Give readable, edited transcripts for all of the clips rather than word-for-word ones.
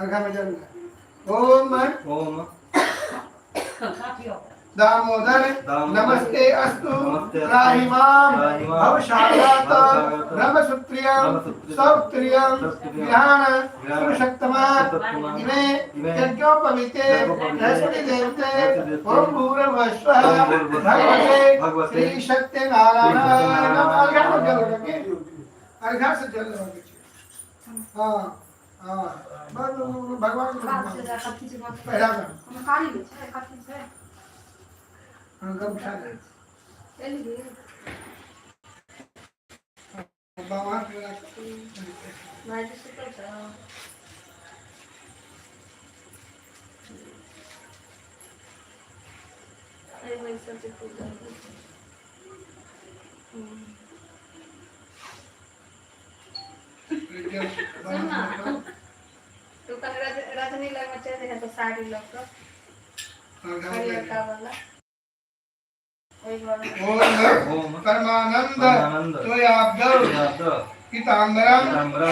अर्घा में जलना। ओम ओम दामोदर नमस्ते अस्तु राहिमाम भवशालात ब्रह्मसूत्रियम सौत्रियम ज्ञान पुरुषोत्तमा इमे यज्ञोपवीते बृहस्पति देवते ओम भूर्भुवस्वः भगवते श्री सत्य नारायण नमः। अर्घा में जल लगे, अर्घा से जल लगे। हाँ हाँ भगवान पहला गमछा दे बाबा तो कल रजनी लगा चाहिए है तो साड़ी लगा हरियर का वाला ओम परमानंद त्वयाब्द पीताम्बरम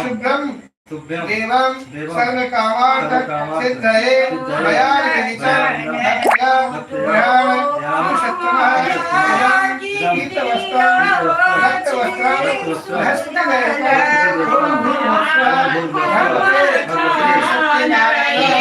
शुभ्रम देवम सर्वकामार्थ सिद्धये मया निहितं ज्ञान पुरुषोत्तमः गीतवस्त्रं रक्तवस्त्रं बृहस्पति देवते ओम भूर्भुवस्वः भगवते सत्यनारायण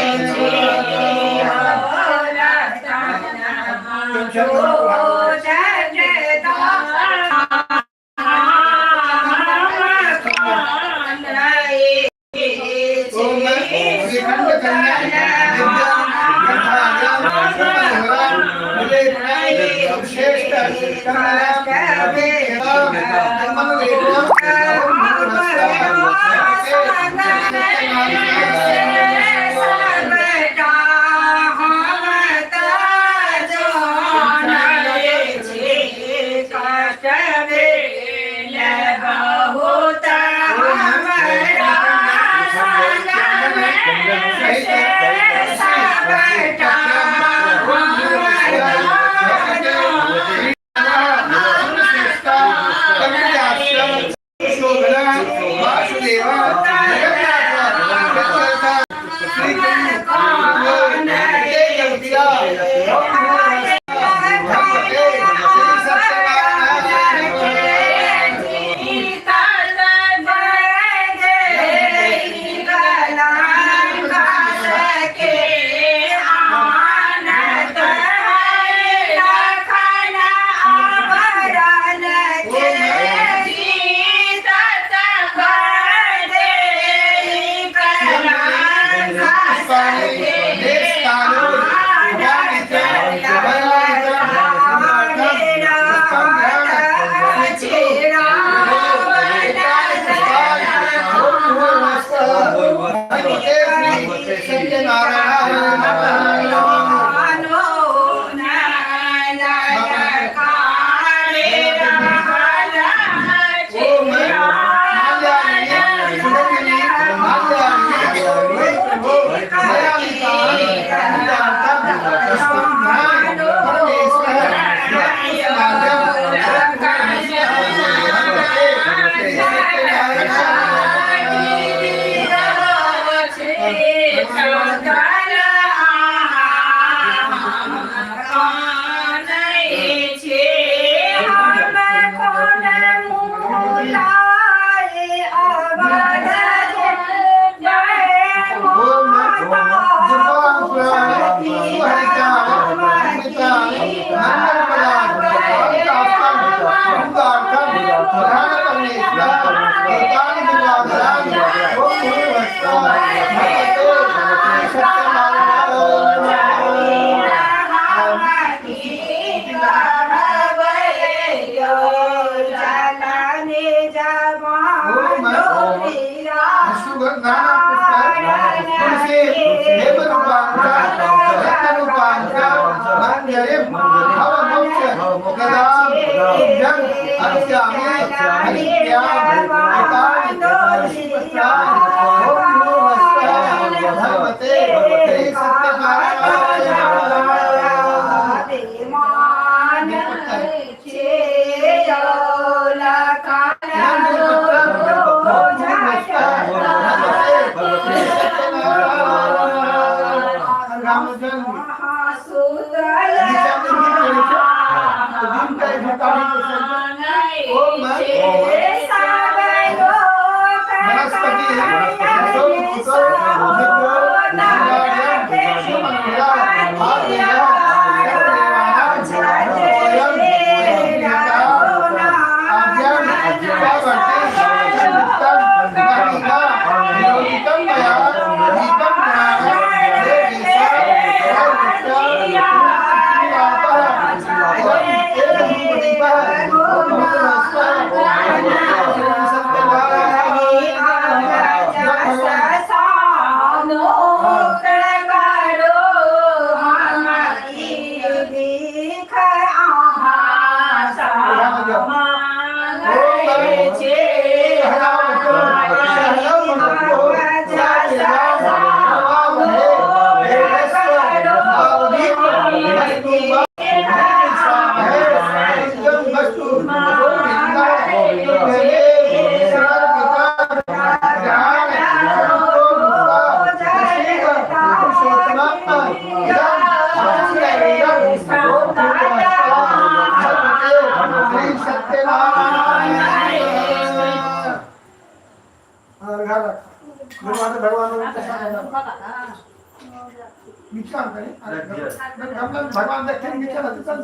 भगवान दक्षिण विचार चल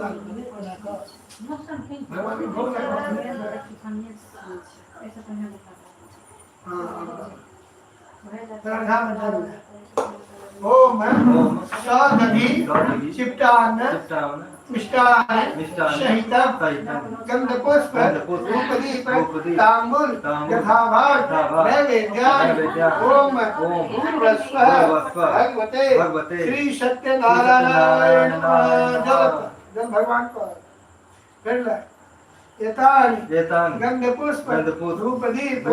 भगवान भोग ओम सदधि चित्तान मिष्टान सहितम गंधपुष्प धूपदीप तांबूल यथाभाग नैवेद्यान ओम भूर्भुवस्सुः भगवते श्री सत्यनारायण जब भगवान को एतानि गंधपुष्प धूपदीप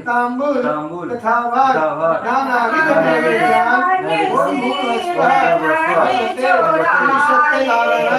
तांबूल यथाभाग नानाविध नैवेद्यान ओम भूर्भुवस्सुः भगवते श्री सत्यनारायण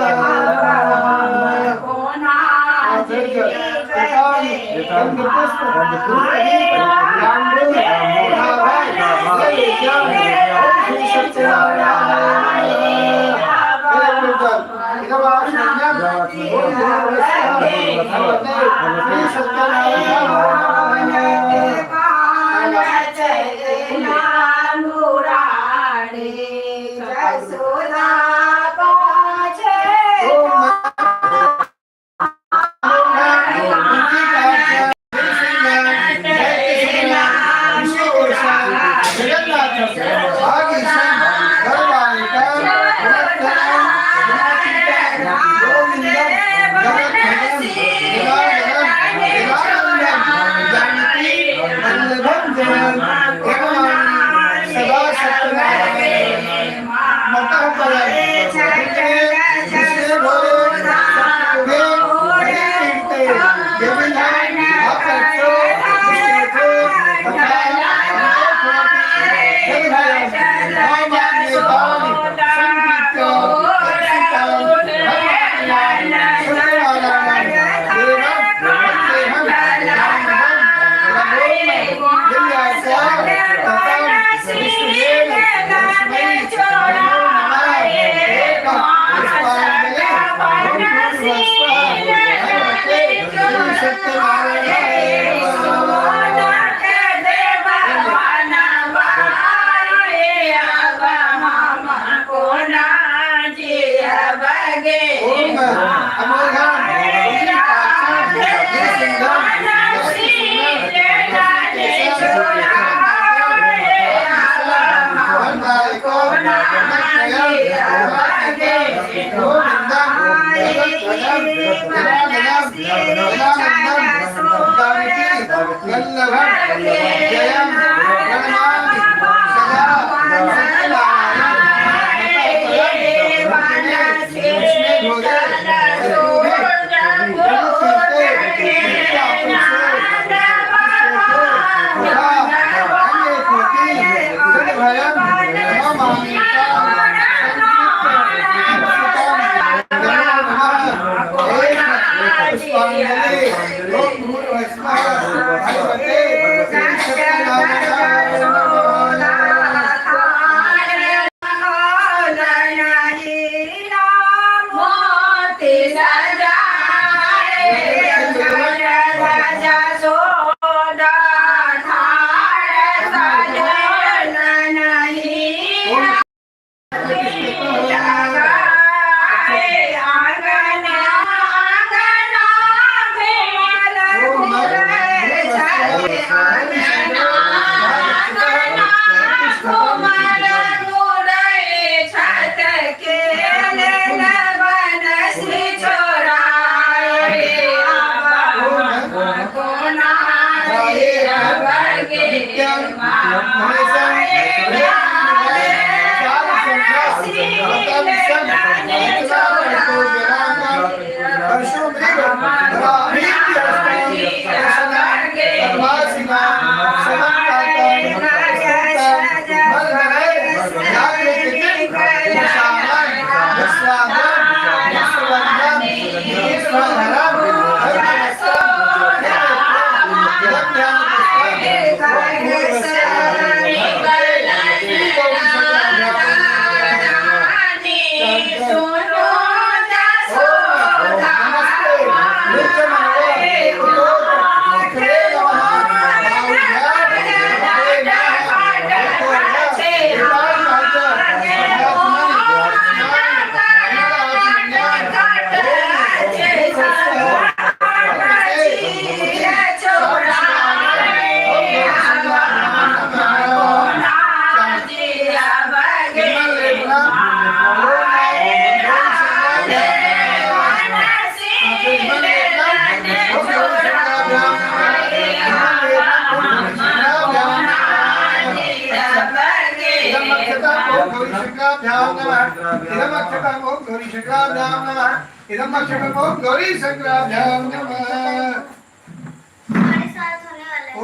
Hare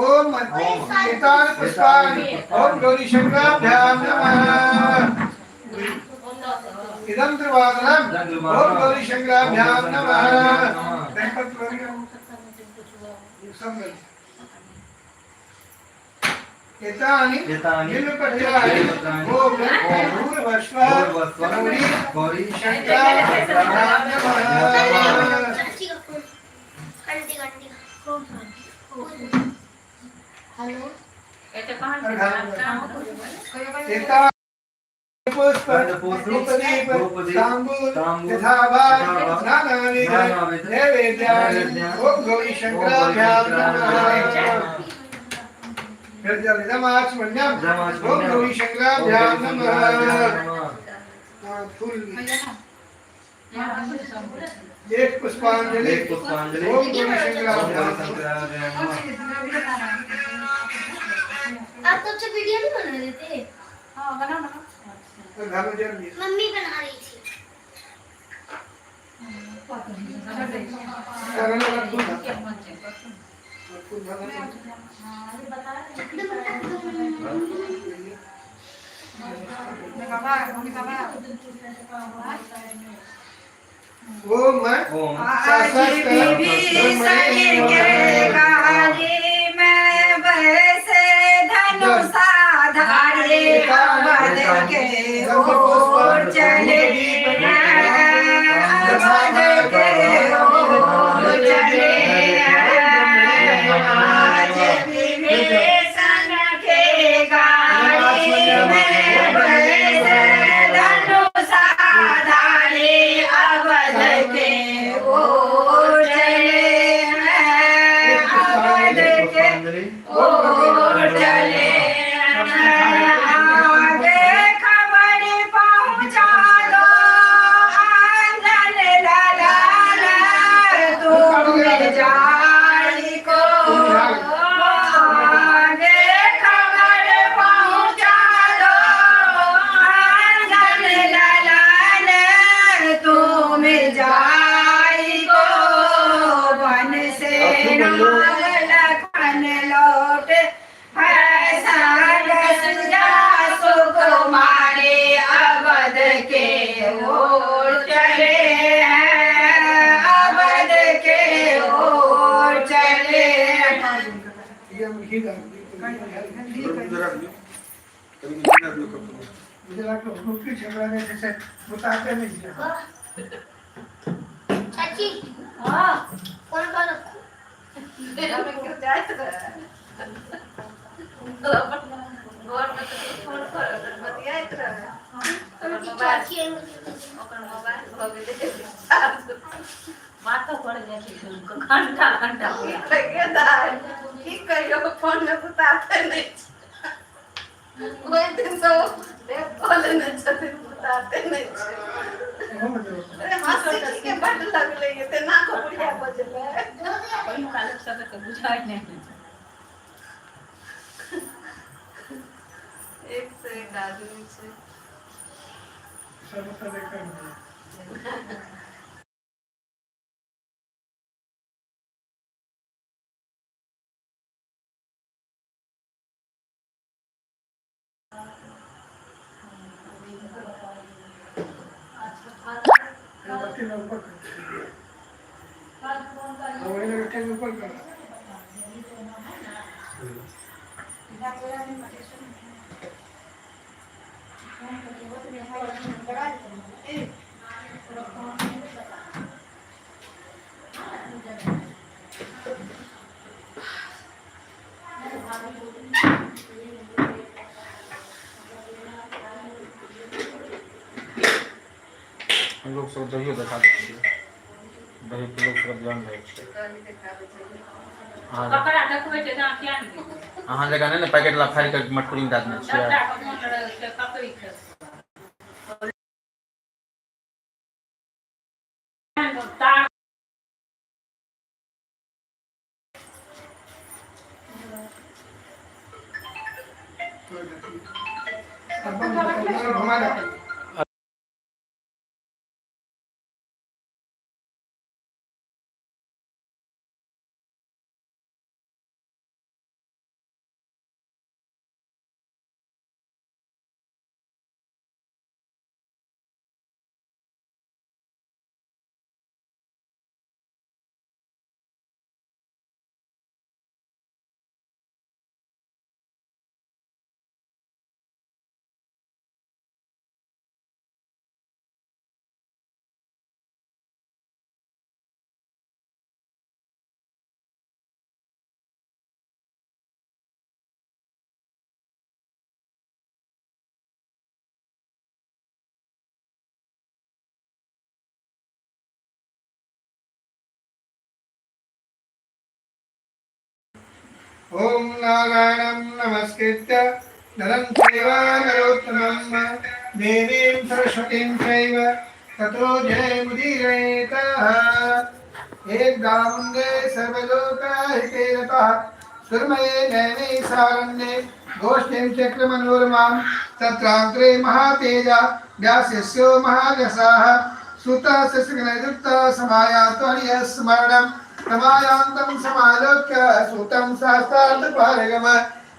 ओम एतान पुष्पाणि ओम गौरी शंकराभ्याम नमः इदं त्रिवादनम् ओम गौरी शंकराभ्याम नमः एतानि बिल्वपत्राणि ओम भूर्भुवस्व गौरी शंकराभ्याम नमः हेलो एक पुष्पांजलि ओम गौरी शंकराभ्याम आप तब से वीडियो नहीं बना रहे थे? हाँ बना ना। मम्मी बना रही थी। ओम चाची हाँ कौन कौन माथा पड़ जाए घंटा घंटा ठीक करियो फोन में बताते नहीं कोई दिन तो बोले नहीं चलते बताते नहीं अरे हंसी के बड़ लगले ये ते ना को बुढ़िया बजले कोई काल सब के बुझाई नहीं एक से एक आदमी से सब देखा हम लोग सब दही देखा दीजिए दही के लोग सब ध्यान रहे अहाँ जगह नहीं पैकेट ला फाड़ कर मटकुरी दाद में लोई खेसवा घुमा दे ओम नारायणं नमस्कृत्य नरं चैव नरोत्तमं देवीं सरस्वतीं चैव ततो जयमुदीरयेतः एकदामुन्दे सर्वलोकहिते रतः सुरमये नैने सारण्ये गोष्ठीं चक्रमनोरमां तत्राग्रे महातेजा व्यासस्यो महाव्यसाः सुतः सस्यगणयुक्तः समायातो स्मरणम् तमायांतं समालोक्य सूतं शास्त्रार्थपारगम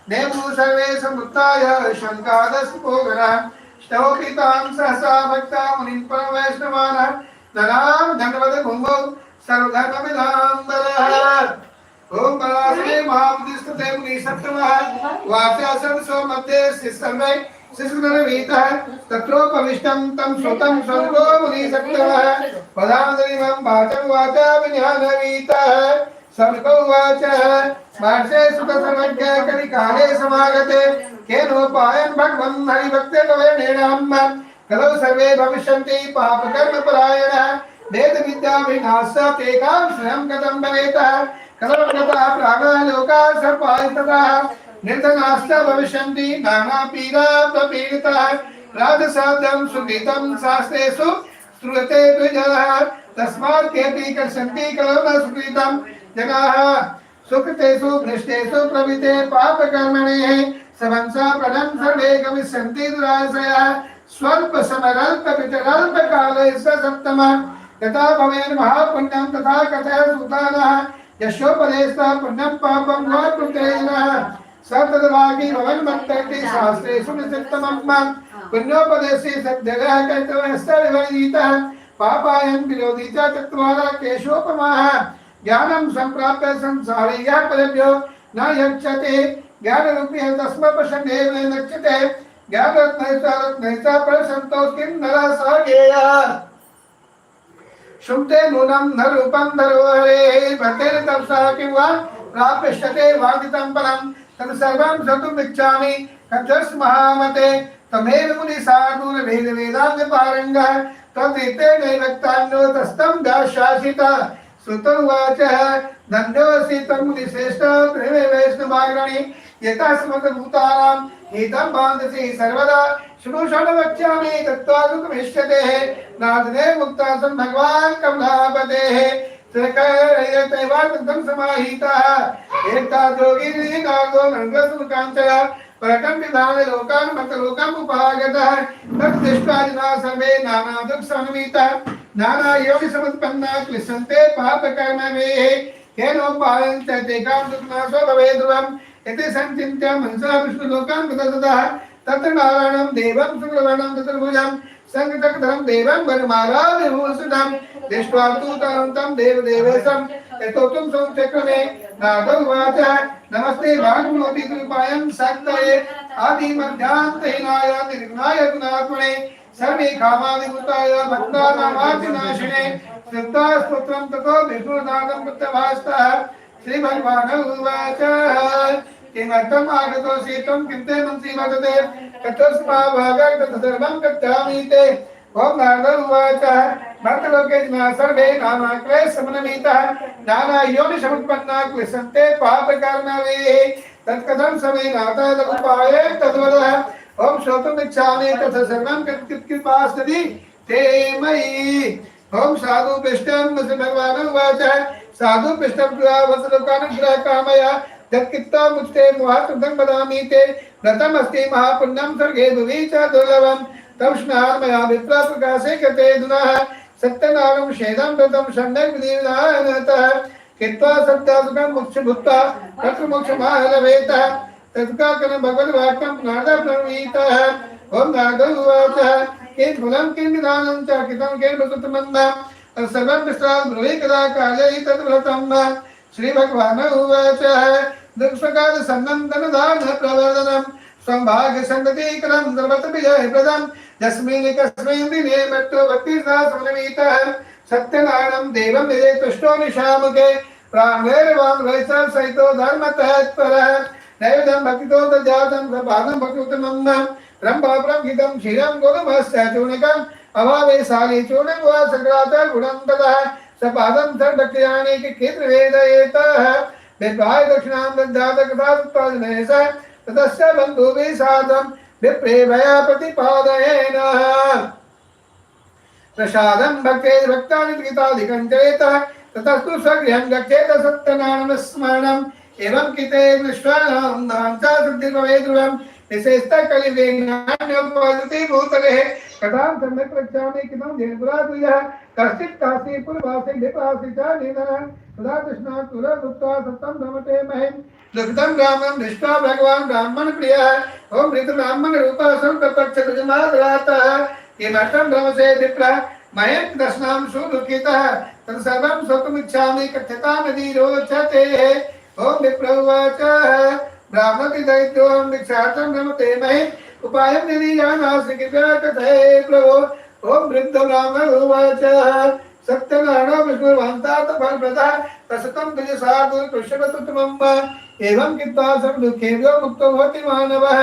नेमु सर्वे समुत्थाय शङ्कादस्पोगनः स्तौपितां सहसा भक्ता मुनिं परमवैष्णवानः नरां धन्वद भुङ्गौ सर्वधर्मविदाम्बरः ओम पराशरे महाबुद्धिस्तुते मुनिसत्तमः वाचासंसो मध्ये सर्वे शिशुनरवीतः तत्रोपविष्टं तं श्रुतं स्वर्गो मुनिसत्तमः पदान्तरिमं वाचं वाचा विज्ञानवीतः सर्गो वाचः महर्षे सुतसमज्ञ कलिकाले समागते केनोपायं भगवन् हरिभक्तेर्वेणेनाम् कलौ सर्वे भविष्यन्ति पापकर्मपरायणः वेदविद्याभिनाशः तेकां श्रयं कथं भवेतः कलौ गतः प्राणः लोकाः सर्पास्ततः निर्धनाश्च भविष्यन्ति नानापीडाप्रपीडितः राजसाध्यं सुकृतं शास्त्रेषु श्रूयते द्विजः तस्मात् केऽपि कर्षन्ति कलौ न सुकृतं जनाः सुकृतेषु भ्रष्टेषु प्रवृत्ते पापकर्मणेः समंसा पदं सर्वे गमिष्यन्ति दुराशयः स्वल्प समरल्प वितरल्पकाले सप्तमः यथा भवेन् महापुण्यं तथा कथय सुतानः यशोपदेशः पुण्यं पापं वा पुत्रेणः सततवागी भवन मत्तर्ति शास्त्रेषु निश्चितमं पुण्योपदेशे सद्यगः कर्तव्यस्तविवर्जितः पापायं विरोधी च चत्वारः केशोपमाः ज्ञानं सम्प्राप्य संसारे यः पदेभ्यो न यच्छते ज्ञानरूपी तस्मपशन्देव न लक्ष्यते ज्ञानरत्नैः परसन्तोष किं नरः स ज्ञेयः शुभते नूनं न रूपं धरोहरेः भक्तेन तपसा किं वा प्राप्यष्यते वादितं परं तत् सर्वं सतुमिच्छामि कथस्महामते तमेव मुनिसाधुर्वेदवेदाङ्गपारङ्गः त्वद्रीतेन वक्तान्यो तस्तं दाशासितः श्रुतोवाचः धन्योऽसि तं मुनिश्रेष्ठः त्रिवे वैष्णवाग्रणी यथास्मद्भूतानां हितं बान्धसि सर्वदा शृणु वक्ष्यामि तत्त्वागतमिष्यते नादने मुक्तासं भगवान् कमलापतेः त्रिकैर्यतैवान्तं समाहितः एकताद्योगी नागो नङ्गसुकाञ्चयः परकं विधान लोकान् मतलोकम् उपागतः तद्दृष्ट्वा जना सर्वे नानादुःखसमन्वितः नानायोनिसमुत्पन्ना क्लिश्यन्ते पापकर्मभिः केनोपायं च तेषां दुःखनाशो भवेत् ध्रुवम् इति सञ्चिन्त्य मनसा विष्णुलोकान् गतः तत्र नारायणं देवं शुक्लवर्णं चतुर्भुजं संकटकधरं देवं वरमालाविभूषितं दृष्ट्वा तु तं देवदेवेशं यतोऽहं संचक्रमे नागोवाच नमस्ते भागवती कृपायां शक्तये आदिमध्यान्तहीनाय निर्गुणाय गुणात्मने सर्वे कामादिभूताय भक्तानामार्तिनाशिने श्रद्धास्तोत्रं ततो विष्णुनाथं प्रत्यभास्तः श्रीभगवानुवाच किमर्थम् आगतोऽसि त्वं किं ते मनसि वर्तते ततस्माभागं तत्सर्वं गच्छामि ते ओम नारद उवाच भक्तलोके जनाः सर्वे नानाक्लेशसमन्विताः नानायोनिसमुत्पन्नाः क्लिश्यन्ते पापकर्मभिः तत्कथं समे नाथः तदुपाये तद्वदः ओम श्रोतुमिच्छामि तथा सर्वं कृपास्ति ते मयि। ओम साधु पिष्टम श्री भगवान उवाच साधु पिष्टम वसुलोकानुग्रह कामया यत्कित्वा मुक्ते मोहात्मकं वदामि ते व्रतमस्ति महापुण्यं स्वर्गे भुवि च दुर्लभं तं स्मरामि मया विप्र प्रकाशे कृते दुनः सत्यनारायणं शेदं व्रतं सम्यक् विधिविधानतः कित्वा सत्यासुखं मोक्ष भूत्वा तत्र मोक्षमालभेतः तत्काकनं भगवद्वाक्यं नारद प्रणीतः। ओम नारद उवाच किं फलं किं विधानं च कितं केन वक्तुमन्ना सर्वं विस्तारं ब्रूहि कदा काले तद्व्रतं श्री भगवान उवाच दुष्प्रकार सन्नंदन दान प्रवर्धनम संभाग्य संगति करम सर्वत विजय प्रदम यस्मिन् कस्मिन् दिने मृत्यु भक्ति समन्वितः सत्यनारायणं देवं विदे तुष्टो निशामुखे प्राणैर्वां वैसव सहितो धर्मतः परः नैवेद्यं भक्तितो दजातं प्रपादं भक्त्युत्तमं ब्रह्मप्रंहितं क्षीरं गोधूमस्य चूर्णिकम् अभावे साली चूर्णं वा सङ्क्रातः गुणं ततः सपादं सर्वभक्त्यानि क्षेत्र वेदयेतः विद्वाय दक्षिणां दद्यात् कथात्पादने स ततस्य बन्धुभिः साधं विप्रेभया प्रतिपादयेन प्रसादं भक्ते भक्तानि गीतादिकं चेतः ततस्तु स्वगृहं गच्छेत सत्यनारायण स्मरणम् एवं किते विश्वानां दान्ता सिद्धिर्भवेत् ध्रुवम् विशेषतः कलिवेनान्योपवदति भूतले कथां सम्यक् पृच्छामि किमं जयपुरातुयः कश्चित् काशी पूर्वासी विपासी च निधनः तदा कृष्णात् कुलगुप्त्वा सत्तं भ्रमते महिम् दुःखितं रामं दृष्ट्वा भगवान् ब्राह्मण प्रियः ओम ऋतु ब्राह्मण रूपः संप्रपक्षमादरातः किमर्थं भ्रमसे विप्रः मयं दर्शनं सुदुःखितः तत्सर्वं श्रोतुमिच्छामि कथ्यतां यदि रोचते। ओम विप्र उवाच ब्राह्मणति दैत्योऽहं दीक्षार्थं भ्रमते महिम् उपायं यदि जानासि कृपया कथय प्रभो। ओम वृद्ध ब्राह्मण उवाच सत्यनारायणो विष्णुर्वान्तात् फलप्रदः प्रसतं द्विजसार्धं पृष्ठवतुत्तमम् एवं कृत्वा सर्वदुःखेभ्यो मुक्तो भवति मानवः।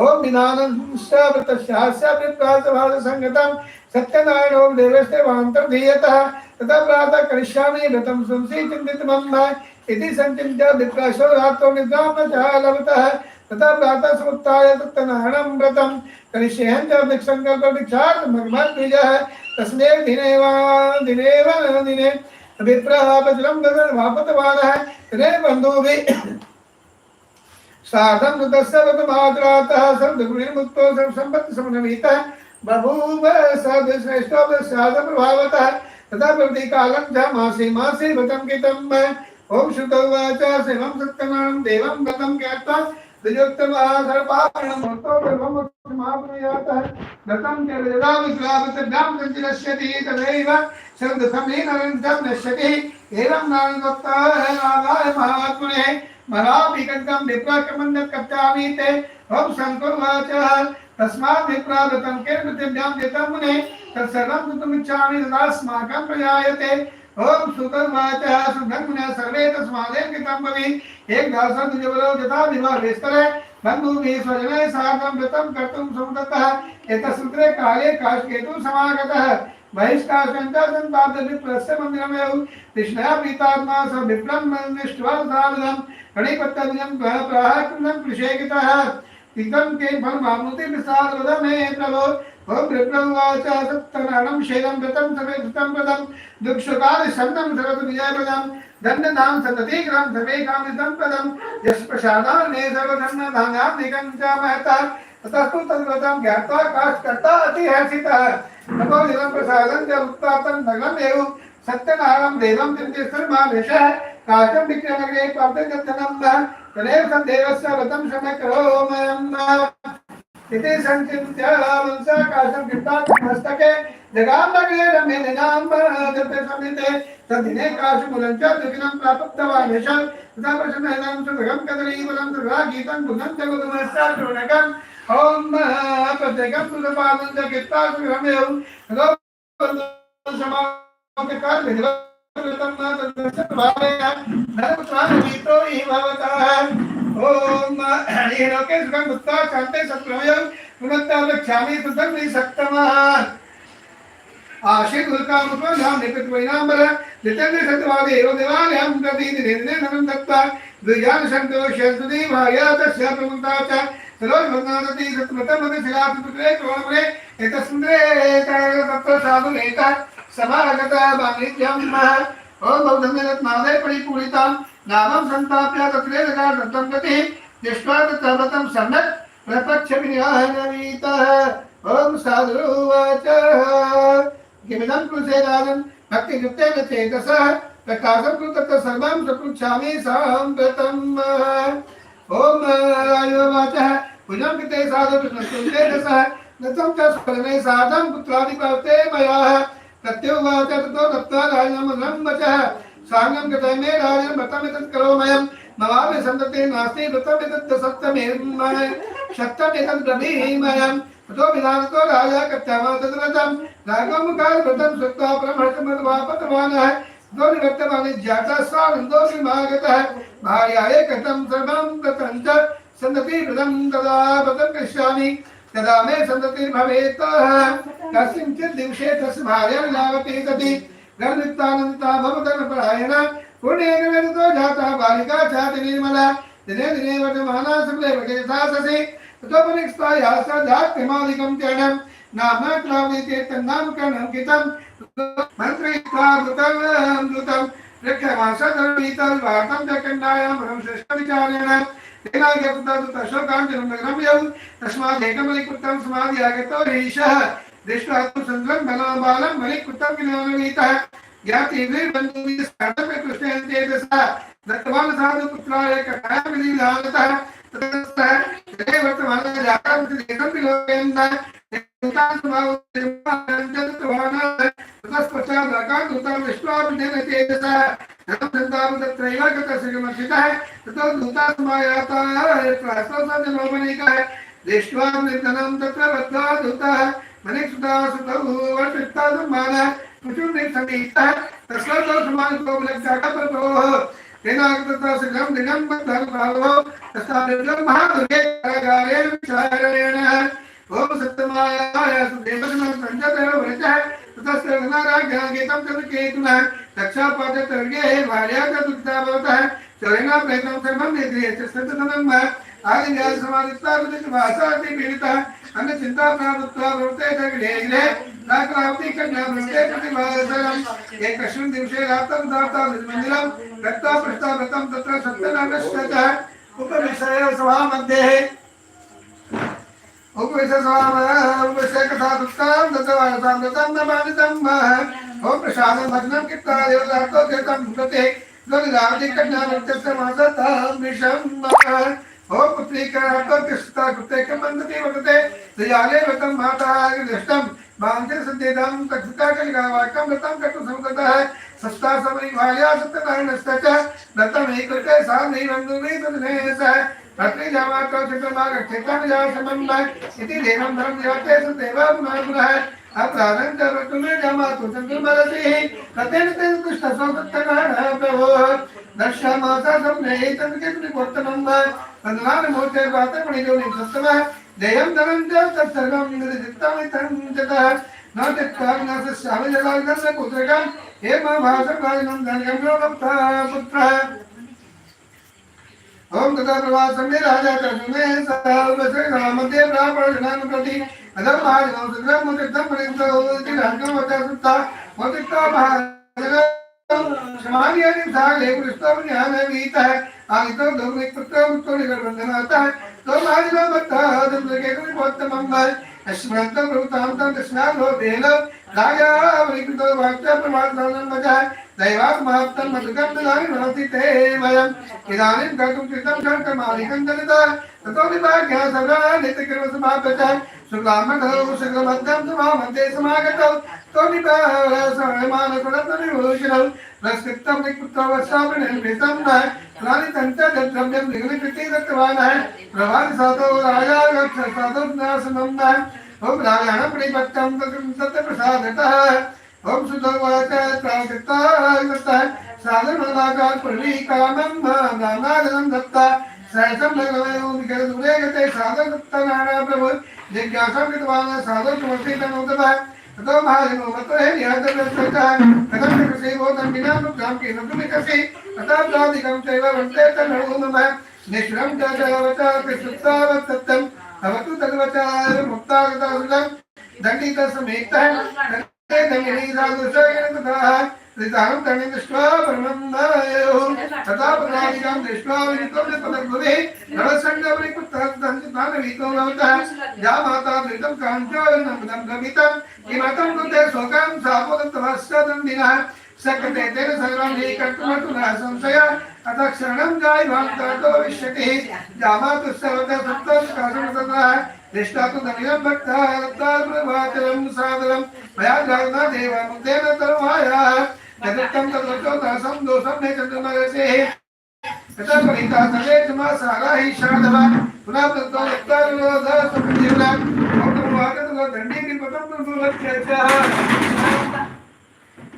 ओम निधानस्य व्रतस्यास्य विप्रासभासंगतं सत्यनारायणो देवस्य वान्तर्धीयतः तथा प्रातः करिष्यामि व्रतं सुंसि चिन्तितमम् इति संचिन्त्य विप्रासो रात्रौ निद्रां न च लभतः तथा प्रातः समुत्थाय सत्यनारायणं व्रतं करिष्येऽहं च दीक्षार्थं भगवान् द्विजः तस्मै दिने विप्रः वज्रं गगनवापतवानः तने बन्धुभिः सार्धं ऋतस्य व्रतमाद्रातः सर्वदुर्गुणिर्मुक्तो सर्वसम्पत्तिसमन्वितः बभूव सर्वश्रेष्ठो प्रभावतः तथा प्रतिकालं च मासे मासे व्रतं कृतम्। ओम श्रुतोवाच सेवं सत्यनारायणं देवं व्रतं ज्ञात्वा द्विजोत्तमः सर्वपारणं भक्तो ब्रह्मोत्तमाप्नुयातः व्रतं च यदा विश्रामतभ्यां सञ्चिनश्यति तदैव सर्वसमेनरन्तं नश्यति एवं नारायणोक्तः नागाय महात्मने मनाभिकण्ठं विप्राकमन्यत् कप्यामि ते ओम शङ्करोवाच तस्मात् विप्राव्रतं केन पृथिव्यां कृतं मुने तत्सर्वं कृतुमिच्छामि तदास्माकं प्रजायते। ओम सुतर्वाच सुधर्मः सर्वे तस्मादेव कृतं भवि एक दासं द्विजबलो यथा विवाहेस्तरे बन्धुभिः स्वजनैः सार्धं व्रतं कर्तुं समुद्यतः एतत्सूत्रे काले काशकेतुः समागतः बहिष्काशं च सन्ताप्य विप्रस्य मन्दिरमेव कृष्णः प्रीतात्मा स विप्रं दृष्ट्वा साधनं कणिपत्तदिनं प्राह कृतं कृषेकितः इदं के फलमाप्नोति प्रसादवदमे प्रभो। ओम विप्रोवाच सत्यनारायणं शेदं व्रतं सर्वे कृतं पदं दुःखसुखादि शब्दं सर्वतो विजयपदं धन्यधाम सततिग्रहं सर्वे कामितं पदं यस्य प्रसादान्ने सर्वधर्मधान्यात्मिकं च महतः ततस्तु तद्व्रतं ज्ञात्वा काशकर्ता अतिहर्षितः ततो जलं प्रसादं च उत्पातं नगरम् एव सत्यनारायणं देवं चिन्त्यस्तर्मावेशः काशं विक्रयनगरे प्राप्तजद्धनं तदेव सन्देवस्य व्रतं सम्यक् करोमयम् इति संचिन्त्य वंशकाशं कृतात्मस्तके जगाम्बगे रम्ये निनाम्बरजते समिते तद्दिने काशमूलं च दुःखिनं प्राप्तवान् यशः तथा प्रसन्नं सुभगं कदलीफलं सुरागीतं गुणं च गुरुमस्य चूर्णकम् ओम प्रत्येकं सुरपादं च कृत्वासुरमेव समाप्तकाल विधिवतं न तस्य प्रभावेन धर्मत्राणीतो हि भवतः। ओम ये लोके सुखं मुक्ता शान्ते सत्प्रमयं गुणत्ता रक्षामि सुतं निसक्तमः आशे गुरुकामुपधाम निपित्वैनाम्बर नित्यं सत्वादे एव देवालयं प्रति दिने धनं दत्त्वा द्विजान सन्तोषं सुदीभाय तस्य प्रमुक्ता च चलो भगवानती सत्मतमते शिलापुत्रे त्वमरे एतस्मिन् तत्र साधु एता समागता वाणिज्यम् ओम बौद्धमे रत्नादय परिपूरितां नामं संस्थाप्य तत्रे लगा दत्तं गति दृष्ट्वा तत्तवतं सम्यक् प्रपक्षविनियानवीतः ओम साधुवाच किमिदं कुलसेनानं भक्तियुक्तेन चेतसः प्रकाशं कृतं सर्वं प्रपृच्छामि साम्प्रतम् ओम आयुर्वाचः पुनः कृते साधुचेतसः नतं च स्फलने साधं पुत्रादिपते मया प्रत्युवाच ततो दत्त्वा राजमनं वचः साङ्गं गतः मे राजन् व्रतमेतत् करोमयं ममापि सन्तते नास्ति व्रतमेतत् सत्यमेव सत्यमेतत् ब्रवीमयम् ततो विधानतो राजा कथ्यामा तद्व्रतं राघवमुखात् व्रतं श्रुत्वा परमहर्षमद्वापतवानः ततो निवर्तमाने ज्ञाता स्वानन्दो विमागतः भार्यायै कथं सर्वं ततं च सन्तति व्रतं तदा व्रतं करिष्यामि तदा मे सन्ततिर्भवेत् कस्मिंश्चित् दिवसे तस्य भार्या लीलावती सती गर्भयुक्तानन्दिता भवतर्परायण पुण्येन वेदतो जाता बालिका चाति निर्मला दिने दिने वर्धमाना सबले वटेसा ससि ततो परिक्ष्टायाः स जात्यमादिकं चरणं नाम क्लावनीते तन्नामकरणं कितं मन्त्रयित्वा मृतं रक्षमासदर्वीतं वार्तं च कन्यायां परं श्रेष्ठविचारेण तेनागतशोकाञ्जनं नगरं यौ तस्मादेकमलिकृतं समाधियागतो रीशः दृष्ट्वा तु चन्द्रं बलाबालं मलिकृतं विनोनवीतः ज्ञातिभिर्बन्धुभिः साधके कृष्णेन चेतसा दत्तवान् साधुपुत्राय कथां विलीलानतः ततस्तः तदेव वर्तमानः जातं देशं विलोकयन् ततस्पश्चात् अकान्तुतं विश्वाभिधेन चेतसा तत्रैव गतश्रीमर्षितः ततो दूतासमायातः प्रास्तोसजनोपनीकः दृष्ट्वा निर्धनं तत्र बद्ध्वा दूतः मनिक्षुतासुतौ वर्षित्तासम्मानः कुटुम्बिसमीतः तस्मात् समानकोपलक्षाकप्रभोः तेनागतः शीघ्रं दिनं बद्धर्भावो तस्मात् महादुर्गे कारागारेण विचारणेन ओम सत्यमायाय सुदेवनं संजतः वृतः ततस्य गणाराज्ञा गीतं चतुर्केतुनः दक्षापादतर्गे भार्या च दुःखिता भवतः चरेण प्रयत्नं सर्वं निद्रिये च सततं आदिन्याय समादित्वा भाषाति पीडितः अन्य चिंता प्राप्त्वा प्रवृत्ते च गृहे नाक्रावती कन्या प्रवृत्ते प्रतिभासरम् एकस्मिन् दिवसे रात्रं दाता मंदिरं गत्वा पृष्ठाव्रतं तत्र सत्यनागश्च उपविशय सभा मध्ये उपविशय कथा दुःखं दत्तवायसां दत्तं न बाधितं ओम प्रसादं भजनं कृत्वा देवतार्थो कृतं कृते गलिलावती कन्या प्रत्यस्य मासतं विषम् ओम पुत्री करार्थो कृष्णा कृते कमंदति वदते दयाले व्रतं माता दृष्टं बांधे सद्येदं तक्षिता कलिकावाक्यं व्रतं कर्तुं संगतः सस्ता समरिभार्या सत्यनारायणश्च दत्तं एककृते सा नैवन्दुनि तदनेसः पत्नी जामातो चित्रमागच्छेतानि जासमन्म इति देवं धर्म देवते सुदेव पुनः पुनः अपराधं च वक्तुमे जामातो चन्द्रमरसिः कतेन तेन तुष्टसो तत्तगणः प्रभोः दर्शमासा सम्नेहि तन्कितनिपोत्तमं तन्नान मोचे वाते मणिजोनि सत्तमः देयं धनं च तत्सर्वं निदित्तमितं चतः न चित्तां न सस्यामि जलार्दन पुत्रकं हे महाभासकालिनं धन्यं पुत्रः ओम तथा प्रवासं में राजा तर्जुने सर्वसे रामदेव ब्राह्मण जनान प्रति अदम महाजनों सुग्रह मुदितं परिग्रहोति राजगम वचसुत्ता मुदिता महाजन समानियानि साले पुरुषों ज्ञान वीतः आगितो दोमिक पुत्र पुत्र निगर्भंधनाता तो महाजनों बत्ता दंद्रके कुनि पोत्तमं अश्वंतं प्रभुतांतं कृष्णालो देलो राजा वरिकृतो वाक्य प्रवासनं वचः दैवात् महत्तं मधुकं ददामि भवति ते वयम् इदानीं कर्तुं कृतं कर्तमालिकं दलितः ततो विभाग्यः सर्वः नित्यकृत समाप्यः शुक्लाम्बरधरौ शुक्लमध्यं समामध्ये समागतौ तो निपालसमानकुलतनिभूषणौ प्रस्कृतं निकृतवस्याभिनिर्मितं न प्लानितं च द्रव्यं निगलिकृति दत्तवानः प्रभाविसातो राजा गच्छसाधुनाशनं न ओम राजानं प्रणिपत्यं तत्र प्रसादतः ओम सुधोवाच प्राकृतः साधनमनाकार प्रवीकामं नानागनं दत्ता सहसं लगवयो निकरदूरे गते साधनदत्तनारायण प्रभु जिज्ञासां कृतवान् साधनमस्तितनोतः ततो महाजनो मतो हे न्यायदर्शकः कथं सेवोदं विना नुक्तां केन तुमिकसि तथा प्रादिकं चैव वन्ते तन्नोमः निश्रम जगवचा कृष्णतावत्तम अवतु तद्वचार मुक्तागतासुलं दंडित समेतः दंडे दंडिनी साधुशयन तथा रितारं तणि दृष्ट्वा परमन्दायो तथा प्रणादिकां दृष्ट्वा विनितं पदग्भवे नवसंगवरिकुत्तहस्तंचितानवीतो भवतः या माता द्वितं काञ्चोलनं गमितं किमतं कृते शोकं सापोदत्तवस्य दण्डिनः सकते तेन सर्वं हि कर्तुमतुना संशय अतः क्षरणं जायमान्तातो विश्यति जामातु सर्वतः सप्तस्कासमतः दृष्टातु दमिनं भक्तः रत्तात्मवाचलं सादरं मया जागना देवमुदेन तरुवाया यदुक्तं तदुक्तो दासं दोषं ने चन्द्रमरसेः तथा परिता सले चमा सारा ही शादवा पुनः तत्तो रत्तारुरोधा सुखजीवना औतमवागतुलो दण्डी निपतं दुर्लक्ष्यः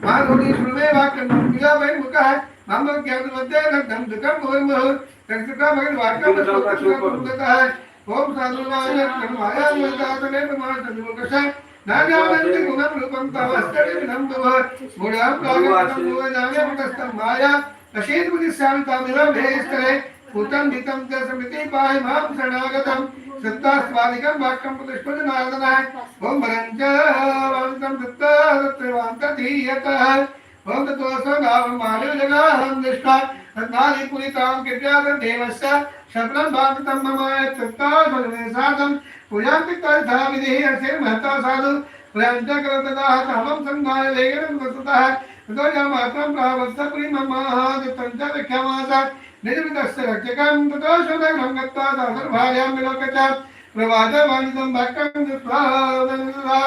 माधुरी सुमे वाक्यं मिला वै मुखः मम ज्ञान मध्ये नग्नं दुःखं मुहुर्मुहुः कंसुका मगन वाक्यं सुखः ओम साधुवाय नमः मुदातने नमः सद्मुखश नाजानन्ति गुणं रूपं तवस्तरे विनं दुः मूढं कागतं दुवजाने मुखस्थं माया अशेत मुदिस्यामितामिव भेस्तरे भूतं हितं च समिति पाहि मां शरणागतं सत्तास्वादिकं वाक्यं पुष्पं नारदनः ओम वरञ्च वान्तं दत्ता दत्तवान्तधीयतः ओम ततोऽसो गावं मानवजगाहं दृष्ट्वा रत्नानि पुरितां कृत्यागं देवस्य शब्दं भागतं मम तत्ता भगवे साधं पूजान्ति तथा विधिः अस्य महता साधु प्रयञ्च करतदाः कामं संगाय वेगेन वसुतः ततो यामात्रं प्रावत्सपुरी मम दत्तं च विख्यामास निजमितस्य रक्षकं ततो शोधनं गत्वा दासर्भार्यां विलोक्य च प्रवादवानितं वाक्यं दत्त्वा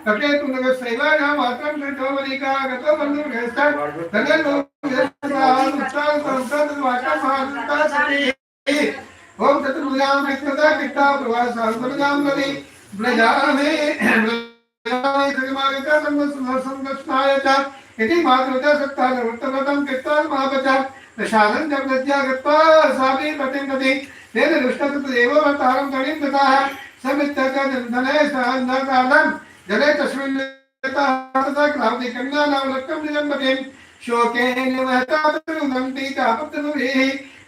कपेतु नगस्यैवायां मात्रं कृतोवनिका गतो बन्धुर्गस्ता तदनु ओम चतुर्भुजां विष्णुता किट्टा प्रवासां नदी ब्रजामे जगमागता संगस्नाय च इति मातृता सत्ता वर्तवतं किट्टा महापचा प्रशानं जगद्या गत्वा सापि पतिं गति तेन दुष्टतु देववतारं तणिं दताः समित्यक धने सान्धकालं जले तस्मिन् तथा क्लावति कन्या नाम लक्कं निजन्मतिं शोकेन महतातनुदन्ति तापतनुभिः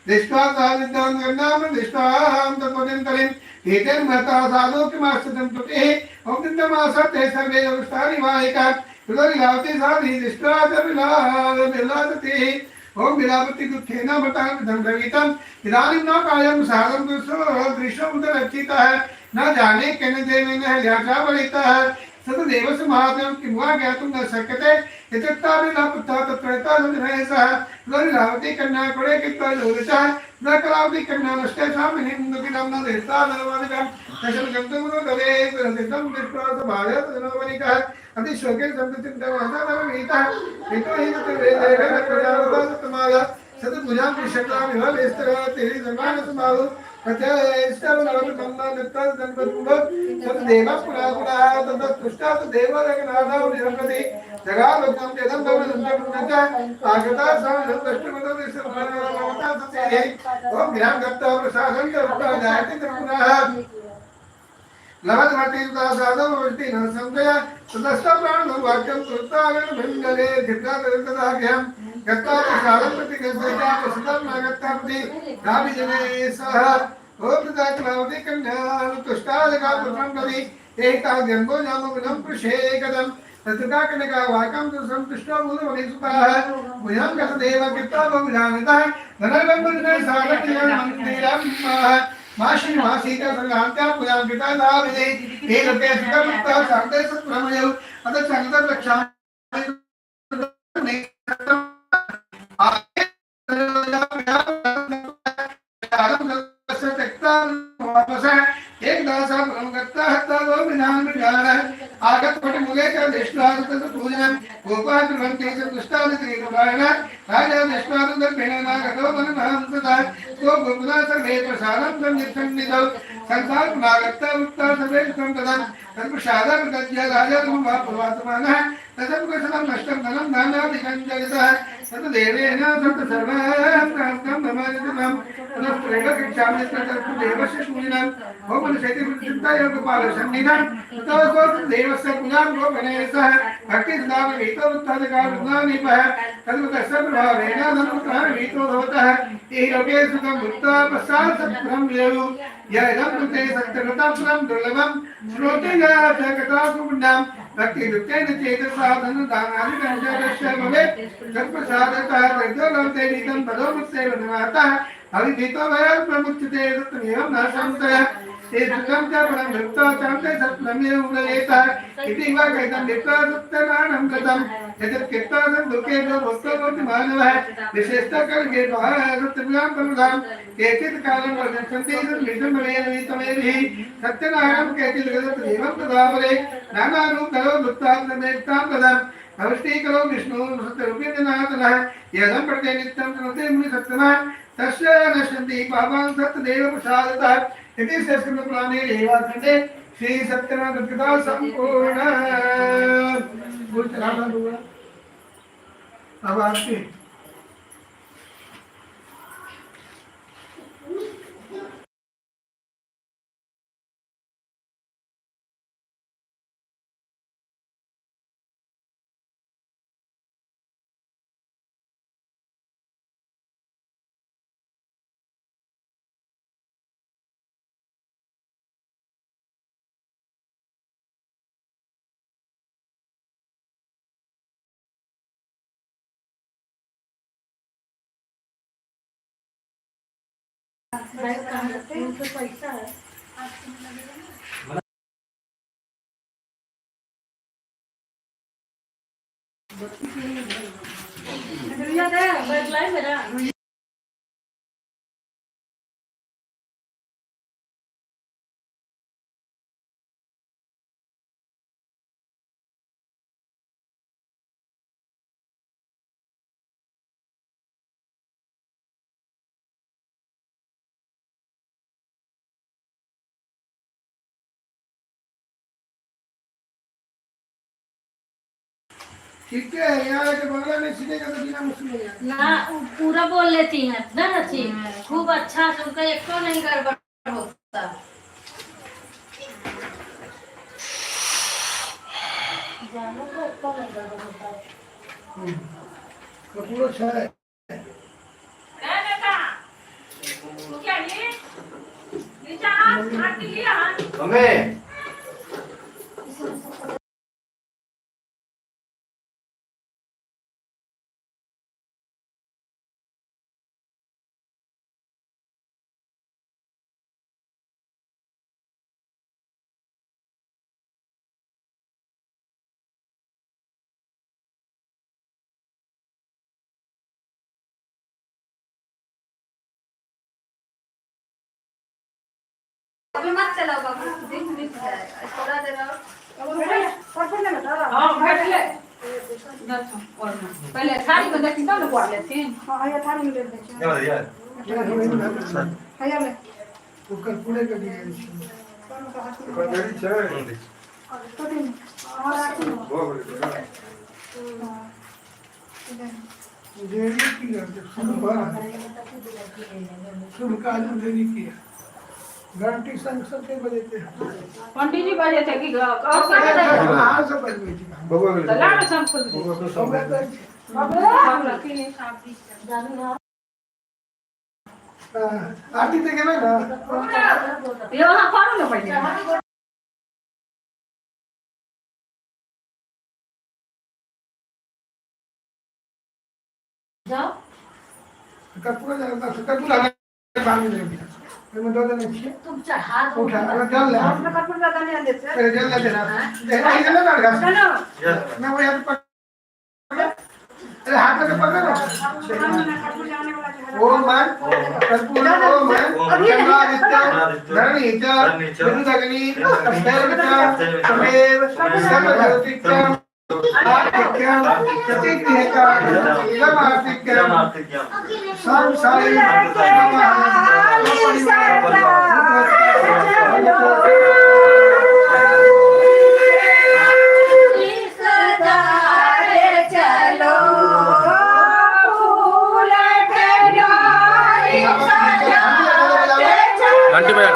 दृष्ट्वा साविद्यां गन्नां दृष्ट्वां तत्पतिं एतेन महता साधु किमाश्रितं तुतिः ओम दिन्दमासा ते सर्वे अनुष्ठानि वाहिका तुललीलावति साधि दृष्ट्वा च विलासतिः ओम विलापति दुःखेन मतां दण्डवितं इदानीं न कायं साधं दृश्यमुदरक्षितः न जाने केन देवेन ल्याचा बलितः सतदेवस्य महात्म्यं किं वा ज्ञातुं न शक्यते इत्युक्ताभिलापुत्ता तत्रैता सः ललिलावती कन्या कुले कित्वा लोकशः न कलावती कन्या नष्टे स्वामिनीं दुःखितं न दृष्टा नरवादिकं दशम गन्तुं दवे प्रसिद्धं दृष्ट्वा सभाय तदनवनिकः अतिशोके सन्तचिन्तमानवीतः इतो हि तत्वेदेन प्रजावतास्तमाय सतभुजां विशक्लामिव वेस्तरः तिरि जन्मानसमाहु ओम तदाक्लावति कन्यां तुष्टालका पुत्रं कवि एका जन्मो नामगुणं पृषेकदं तत्का कनका वाकं संतुष्टो मूलमणिसुताः भुजां गतदेव कृत्वा बहुजानितः धनबन्धुने सारथियं मन्दिरं माशी मासीत संगान्त्या भुजां कृता धाविदे एकते सुतमुक्ता सार्धे सत्प्रमयो अत संगतं रक्षामि एक दासा ब्रह्मगत्ता हत्ता दो विधान विचार आगत पट मुगे का दृष्टांत तो पूजन गोपाल ब्रह्मते से दुष्टान त्रिगुणायन राजा दृष्टांत तो बेना गतो मन नाम सदा तो गोपना सर्वे प्रसादं संनिधौ संसार नागत्ता उत्ता सर्वे संतदं तत्प्रसादं तज्य राजा तुम वापवात्मानः तदं कुशलं नष्टं धनं दानादिकं जगतः तदेवेन तत् सर्वं प्राप्तं नमानितं पुनः प्रेमकिच्छामि तत् देवस्य शूलिनं ओम शैति चिन्ता योग पाल सन्निधं ततो देवस्य पुनां गो गणेशः भक्ति सदाम वीतो उत्थानकारुणानिपः तद्वतः प्रभावेन धर्मकाः वीतो भवतः ये लोके सुखं भुक्त्वा पश्चात् सत्फलं विदुः य इदं कृते सत्यकृतं दुर्लभं श्रोते न कथासु पुण्यां भक्तियुक्तेन चेतसा धनदानादिकं च दृश्य भवेत् तत्प्रसादतः तद्योलोके नीतं पदोमुत्सेव नमातः अविदितो भयात् प्रमुच्यते तत्तमेवं न संशयः ते सुखं च परं भक्त्वा चान्ते सत्फलमेव उपलयेतः इति वा कैतं दीप्त्वा सत्यनानं कृतं यत् कृत्वा दुःखे भक्तो मानवः विशेषतः कलिगे सत्यं प्रमुखां केचित् कालं वर्धन्ते तद्विषं भवेनमितमेभिः सत्यनारायणं केचित् जगदेवं तदा परे नानारूपधरो वृत्तान्तमेतां तदा अवष्टीकरो विष्णुः सत्यरूपेणनाथनः यदं प्रति नित्यं तनुते मुनिसत्तमः तस्य नश्यन्ति पापान् सत्यदेव प्रसादतः इति संस्कृतपुराणे लेवाखण्डे श्री सत्यनारायण कथा संपूर्ण अब आपकी ठीक है यहाँ के बंगला में सीखेगा तो बिना मुश्किल हो जाएगा ना पूरा बोल लेती हैं ना अच्छी खूब अच्छा से उनका एक तो नहीं गड़बड़ होता जानो तो एक तो नहीं गड़बड़ होता कपूर अच्छा है बेटा तू क्या ये नीचे हाथ लिया हमें अभी मत चलाओ बाबू दिन बीत जाए थोड़ा देर हाँ बैठ ले पहले थाली में देखी तब ना पढ़ लेती हाँ ये थाली में देख क्या ले वो कपूरे का दिया कटोरी छे देरी की शुभ कार्य देरी किया घंटी संसद के बजे थे पंडित जी बजे थे कि हाँ सब बज गई थी तो लाड़ संस्कृत सब आरती देखे ना ये वहाँ कौन लोग पढ़े जाओ कपूर बांध ले मैं दो दिन चाहिए तुम चढ़ा दो उठा अगर जल ले अपना कपूर ज्यादा नहीं आते फिर जल ले देना देखना ही ना ना चलो मैं वो यहाँ पे अरे हाथ में पकड़ लो कपूर जाने वाला ओम मन कर्पूर ओम मन चंद्रादित्य धरणीच विरुदग्नि अष्टैर्विच समेव सर्वज्योतिक्यम आर्तिक्यम प्रतिग्रहका इदमार्तिक्यम संसारी घंटी बजा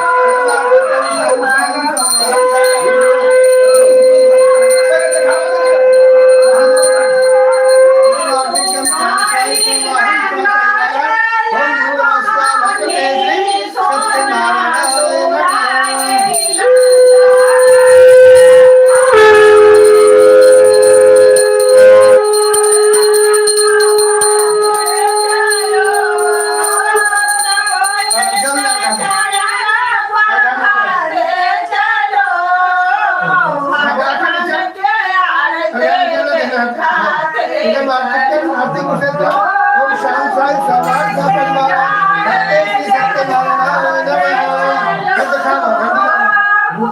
इधर मार्केट के आरती को से तो ओम शाम साई समाज का परिवार भक्ति श्री सत्यनारायण नमः भक्त खाओ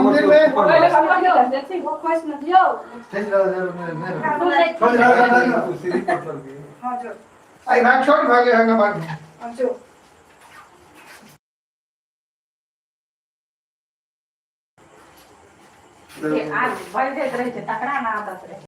मंदिर में पहले हम लोग ये देखते हैं वो खोज न दियो हां जो आई भाग छोड़ भागे हंगा भाग हां जो आज भाई देत रहे थे तकड़ा ना आदत रहे